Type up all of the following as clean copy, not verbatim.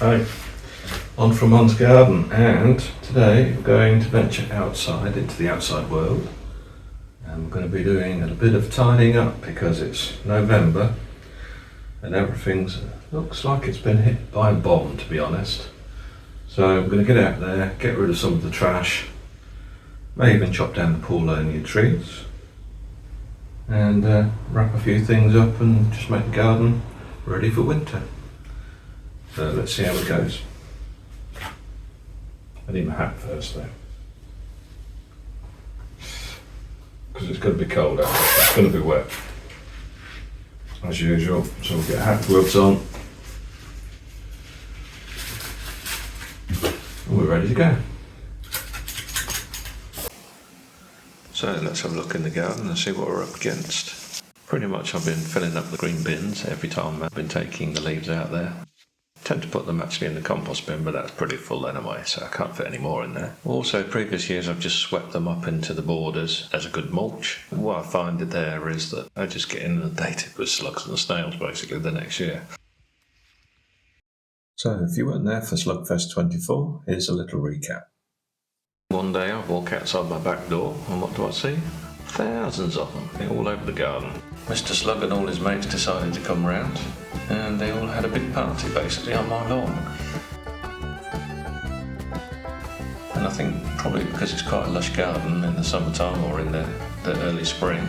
Hi, on from Mum's garden, and today we're going to venture outside into the outside world, and we're going to be doing a bit of tidying up because it's November and everything's looks like it's been hit by a bomb, to be honest. So we're going to get out there, get rid of some of the trash, may even chop down the Paulownia trees, and wrap a few things up and just make the garden ready for winter. So let's see how it goes. I need my hat first though, because it's going to be cold out there. It's going to be wet as usual, so we'll get hat, gloves on, and we're ready to go. So let's have a look in the garden and see what we're up against. Pretty much I've been filling up the green bins every time I've been taking the leaves out there. Tend to put them actually in the compost bin, but that's pretty full anyway, so I can't fit any more in there. Also, previous years I've just swept them up into the borders as a good mulch. What I find there is that I just get inundated with slugs and snails basically the next year. So if you weren't there for Slugfest 24, here's a little recap. One day I walk outside my back door and what do I see? Thousands of them, all over the garden. Mr. Slug and all his mates decided to come round, and they all had a big party basically on my lawn. And I think probably because it's quite a lush garden in the summertime or in the early spring,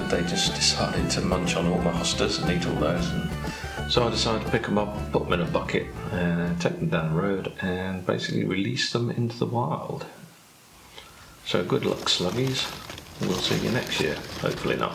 they just decided to munch on all my hostas and eat all those. And so I decided to pick them up, put them in a bucket, and take them down the road and basically release them into the wild. So good luck, sluggies. We'll see you next year. Hopefully not.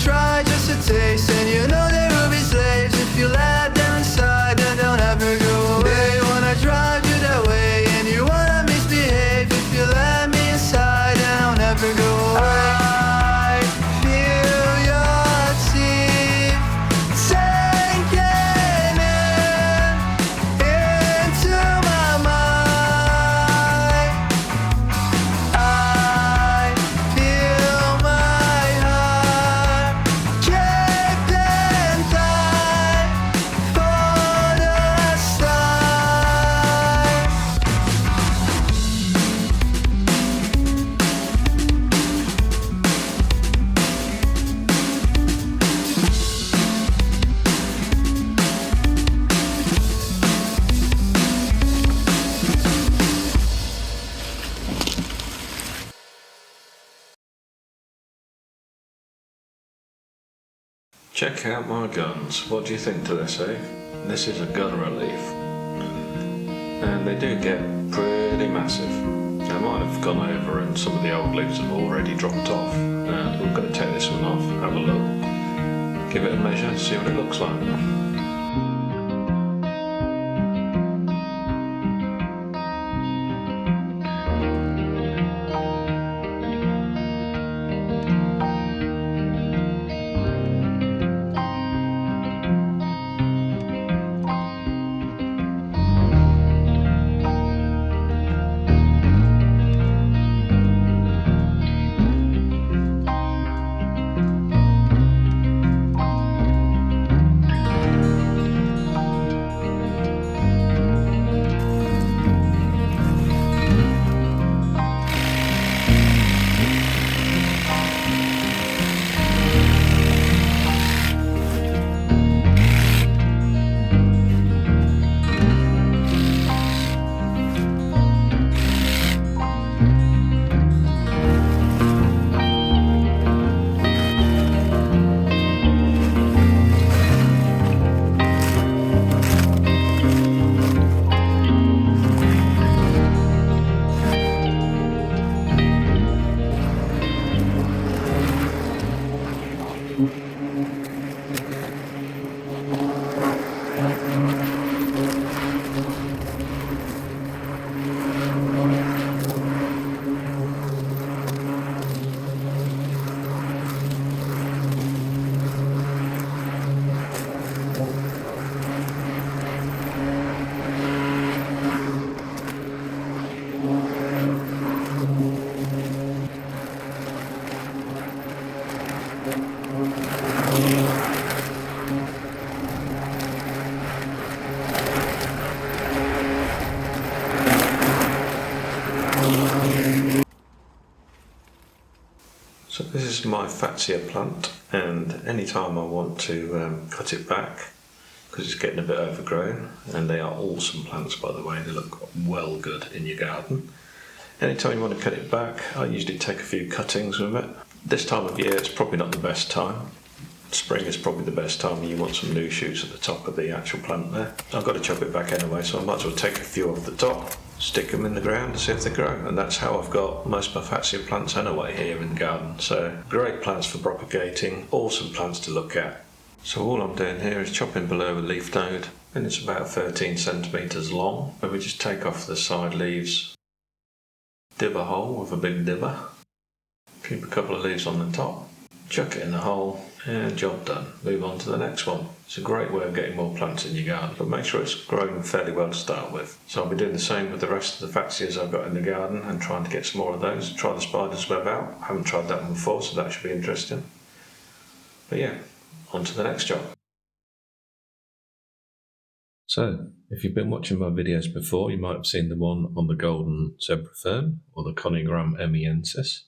Try just a taste, and you know they will be slaves if you let them inside. They don't ever go away. They wanna drive you that way, and you wanna misbehave if you let me inside. They don't ever go away. I feel your teeth sinking into my mind. I feel my heart keeping tight for the start. Check out my guns. What do you think to this, eh? This is a gun relief. And they do get pretty massive. I might have gone over and some of the old leaves have already dropped off. And we're going to take this one off, have a look, give it a measure, see what it looks like. So this is my Faaaatsiiiaaaa plant, and anytime I want to cut it back, because it's getting a bit overgrown, and they are awesome plants by the way, they look well good in your garden. Anytime you want to cut it back, I usually take a few cuttings with it. This time of year it's probably not the best time. Spring is probably the best time, you want some new shoots at the top of the actual plant there. I've got to chop it back anyway, so I might as well take a few off the top, stick them in the ground and see if they grow. And that's how I've got most of my Faaaatsiiiaaaa plants anyway here in the garden. So great plants for propagating, awesome plants to look at. So all I'm doing here is chopping below a leaf node, and it's about 13 centimetres long. And we just take off the side leaves, dib a hole with a big dibber, keep a couple of leaves on the top, chuck it in the hole, and job done. Move on to the next one. It's a great way of getting more plants in your garden, but make sure it's grown fairly well to start with. So I'll be doing the same with the rest of the Faaaatsiiiaaas I've got in the garden and trying to get some more of those. Try the spider's web out. I haven't tried that one before, so that should be interesting. But yeah, on to the next job. So, if you've been watching my videos before, you might have seen the one on the golden zebra fern, or the Conigram emiensis.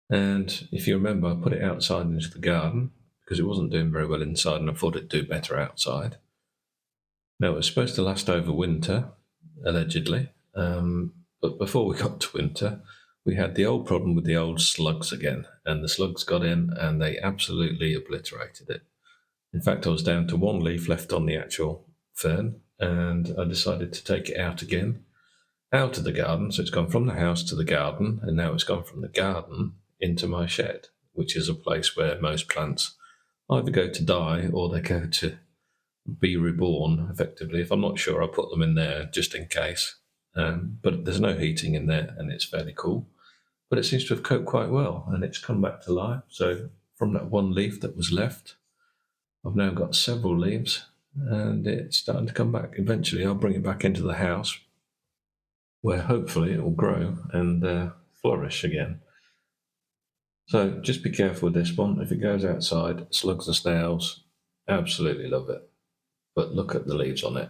And if you remember, I put it outside into the garden because it wasn't doing very well inside and I thought it'd do better outside. Now, it was supposed to last over winter, allegedly, but before we got to winter, we had the old problem with the old slugs again, and the slugs got in and they absolutely obliterated it. In fact, I was down to one leaf left on the actual fern, and I decided to take it out again, out of the garden. So it's gone from the house to the garden, and now it's gone from the garden into my shed, which is a place where most plants either go to die or they go to be reborn, effectively. If I'm not sure, I'll put them in there just in case. But there's no heating in there, and it's fairly cool. But it seems to have coped quite well, and it's come back to life. So from that one leaf that was left, I've now got several leaves, and it's starting to come back. Eventually, I'll bring it back into the house, where hopefully it will grow and flourish again. So just be careful with this one. If it goes outside, slugs and snails absolutely love it. But look at the leaves on it.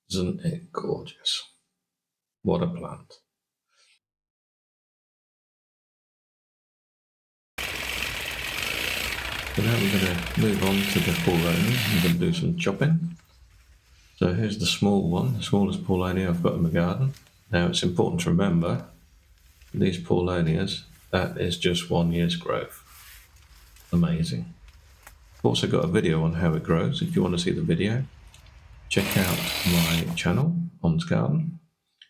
Isn't it gorgeous? What a plant. So now we're going to move on to the Paulownia. I'm going to do some chopping. So here's the small one, the smallest Paulownia I've got in the garden. Now it's important to remember, these Paulownias, that is just 1 year's growth. Amazing. I've also got a video on how it grows. If you want to see the video, check out my channel, On's Garden.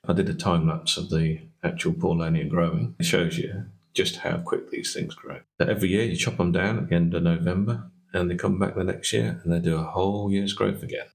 I did a time lapse of the actual Paulownia growing. It shows you just how quick these things grow. So every year you chop them down at the end of November, and they come back the next year and they do a whole year's growth again.